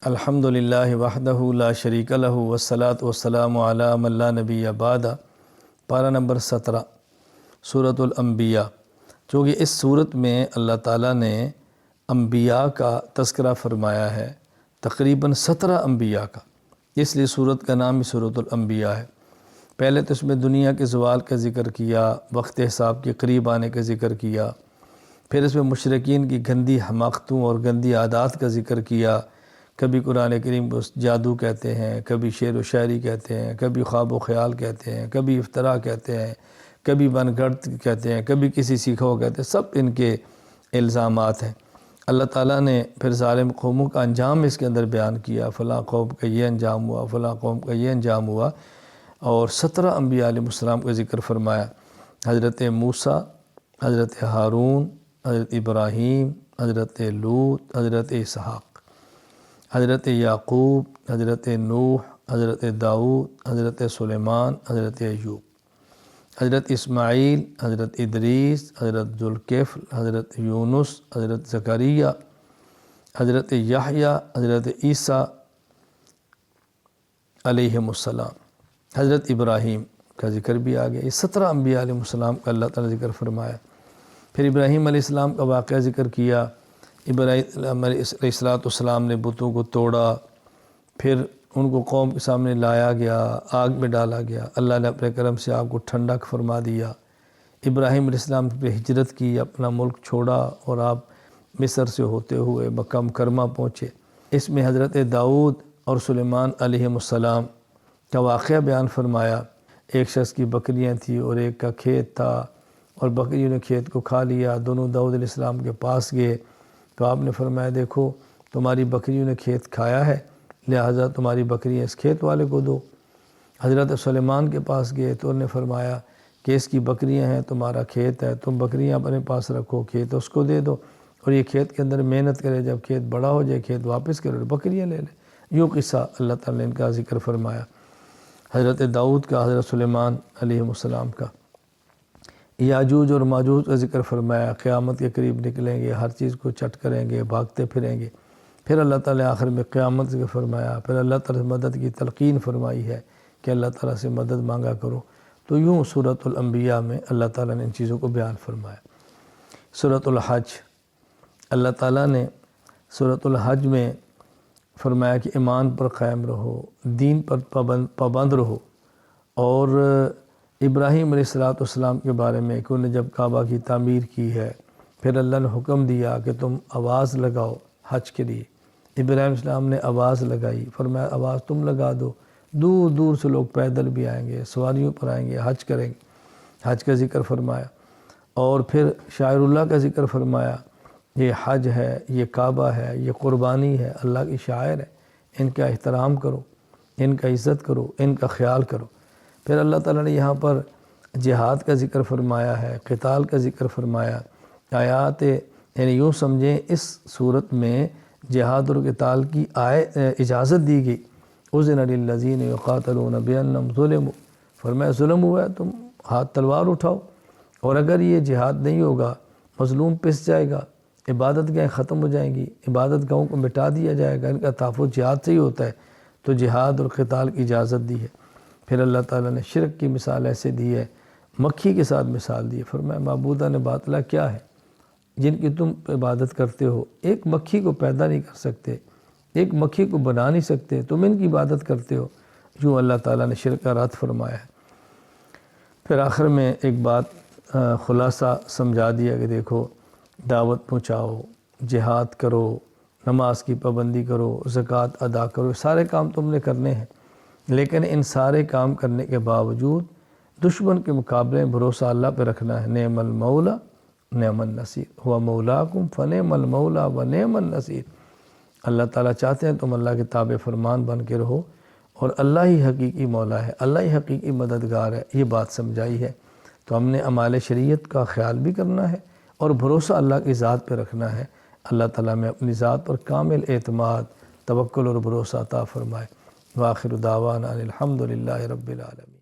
الحمدللہ وحدہ لا شریک لہ والصلاة والسلام علی من لا نبی بعد۔ پارہ نمبر 17 سورۃ الانبیاء۔ چونکہ اس سورت میں اللہ تعالیٰ نے انبیاء کا تذکرہ فرمایا ہے، تقریباً 17 انبیاء کا، اس لیے سورت کا نام بھی سورۃ الانبیاء ہے۔ پہلے تو اس میں دنیا کے زوال کا ذکر کیا، وقت حساب کے قریب آنے کا ذکر کیا، پھر اس میں مشرکین کی گندی حماقتوں اور گندی عادات کا ذکر کیا۔ کبھی قرآن کریم کو جادو کہتے ہیں، کبھی شعر و شاعری کہتے ہیں، کبھی خواب و خیال کہتے ہیں، کبھی افتراء کہتے ہیں، کبھی من گھڑت کہتے ہیں، کبھی کسی سیکھا ہوا کہتے ہیں، سب ان کے الزامات ہیں۔ اللہ تعالیٰ نے پھر ظالم قوموں کا انجام اس کے اندر بیان کیا، فلاں قوم کا یہ انجام ہوا، فلاں قوم کا یہ انجام ہوا، اور 17 انبیاء علیہ السلام کا ذکر فرمایا۔ حضرت موسیٰ، حضرت ہارون، حضرت ابراہیم، حضرت لوط، حضرت اسحاق، حضرت یعقوب، حضرت نوح، حضرت داؤد، حضرت سلیمان، حضرت ایوب، حضرت اسماعیل، حضرت ادریس، حضرت ذوالکفل، حضرت یونس، حضرت زکریا، حضرت یحییٰ، حضرت عیسیٰ علیہم السلام، حضرت ابراہیم کا ذکر بھی آ گیا۔ یہ 17 انبیاء علیہ السلام کا اللہ تعالیٰ نے ذکر فرمایا۔ پھر ابراہیم علیہ السلام کا واقعہ ذکر کیا۔ ابراہیم علیہ السلام نے بتوں کو توڑا، پھر ان کو قوم کے سامنے لایا گیا، آگ میں ڈالا گیا، اللہ نے اپنے کرم سے آگ کو ٹھنڈا فرما دیا۔ ابراہیم علیہ السلام پہ ہجرت کی، اپنا ملک چھوڑا اور آپ مصر سے ہوتے ہوئے مکہ مکرمہ پہنچے۔ اس میں حضرت داؤد اور سلیمان علیہم السلام کا واقعہ بیان فرمایا۔ ایک شخص کی بکریاں تھیں اور ایک کا کھیت تھا، اور بکریوں نے کھیت کو کھا لیا۔ دونوں داؤد علیہ السلام کے پاس گئے تو آپ نے فرمایا، دیکھو تمہاری بکریوں نے کھیت کھایا ہے، لہٰذا تمہاری بکریاں اس کھیت والے کو دو۔ حضرت سلیمان کے پاس گئے تو انہوں نے فرمایا کہ اس کی بکریاں ہیں، تمہارا کھیت ہے، تم بکریاں اپنے پاس رکھو، کھیت اس کو دے دو، اور یہ کھیت کے اندر محنت کرے، جب کھیت بڑا ہو جائے کھیت واپس کرے، بکریاں لے لے۔ یوں قصہ اللہ تعالیٰ نے ان کا ذکر فرمایا، حضرت داؤد کا، حضرت سلیمان علیہ السلام کا۔ یاجوج اور ماجوج کا ذکر فرمایا، قیامت کے قریب نکلیں گے، ہر چیز کو چٹ کریں گے، بھاگتے پھریں گے۔ پھر اللہ تعالیٰ نے آخر میں قیامت ذکر فرمایا، پھر اللہ تعالیٰ سے مدد کی تلقین فرمائی ہے کہ اللہ تعالیٰ سے مدد مانگا کرو۔ تو یوں سورۃ الانبیاء میں اللہ تعالیٰ نے ان چیزوں کو بیان فرمایا۔ سورۃ الحج، اللہ تعالیٰ نے سورۃ الحج میں فرمایا کہ ایمان پر قائم رہو، دین پر پابند رہو، اور ابراہیم علیہ السلام کے بارے میں کہ انہوں نے جب کعبہ کی تعمیر کی ہے، پھر اللہ نے حکم دیا کہ تم آواز لگاؤ حج کے لیے۔ ابراہیم علیہ السلام نے آواز لگائی، فرمایا آواز تم لگا دو، دور دور سے لوگ پیدل بھی آئیں گے، سواریوں پر آئیں گے، حج کریں گے۔ حج کا ذکر فرمایا، اور پھر شاعر اللہ کا ذکر فرمایا۔ یہ حج ہے، یہ کعبہ ہے، یہ قربانی ہے، اللہ کی شاعر ہے، ان کا احترام کرو، ان کا عزت کرو، ان کا خیال کرو۔ پھر اللہ تعالیٰ نے یہاں پر جہاد کا ذکر فرمایا ہے، قتال کا ذکر فرمایا۔ آیات یعنی یوں سمجھیں اس صورت میں جہاد اور قتال کی اجازت دی گئی۔ اذن للذین یقاتلون بانہم ظلموا، فرمایا ظلم ہوا ہے، تم ہاتھ تلوار اٹھاؤ، اور اگر یہ جہاد نہیں ہوگا مظلوم پس جائے گا، عبادت گاہیں ختم ہو جائیں گی، عبادت گاہوں کو مٹا دیا جائے گا، ان کا تحفظ جہاد سے ہی ہوتا ہے، تو جہاد اور قتال کی اجازت دی ہے۔ پھر اللہ تعالیٰ نے شرک کی مثال ایسے دی ہے، مکھی کے ساتھ مثال دی ہے، فرمایا معبودان باطلہ کیا ہے جن کی تم عبادت کرتے ہو، ایک مکھی کو پیدا نہیں کر سکتے، ایک مکھی کو بنا نہیں سکتے، تم ان کی عبادت کرتے ہو۔ یوں اللہ تعالیٰ نے شرک کا رد فرمایا ہے۔ پھر آخر میں ایک بات خلاصہ سمجھا دیا کہ دیکھو دعوت پہنچاؤ، جہاد کرو، نماز کی پابندی کرو، زکوٰۃ ادا کرو، سارے کام تم نے کرنے ہیں، لیکن ان سارے کام کرنے کے باوجود دشمن کے مقابلے میں بھروسہ اللہ پہ رکھنا ہے۔ نعم المولا نعم النصیر ہوا مولاکم فنعم المولا و نعم النصیر۔ اللہ تعالیٰ چاہتے ہیں تم اللہ کے تابع فرمان بن کے رہو، اور اللہ ہی حقیقی مولا ہے، اللہ ہی حقیقی مددگار ہے، یہ بات سمجھائی ہے۔ تو ہم نے اعمال شریعت کا خیال بھی کرنا ہے اور بھروسہ اللہ کی ذات پہ رکھنا ہے۔ اللہ تعالیٰ میں اپنی ذات پر کامل اعتماد، توکل اور بھروسہ عطا فرمائے۔ وآخر دعوانا الحمدللہ رب العالمین۔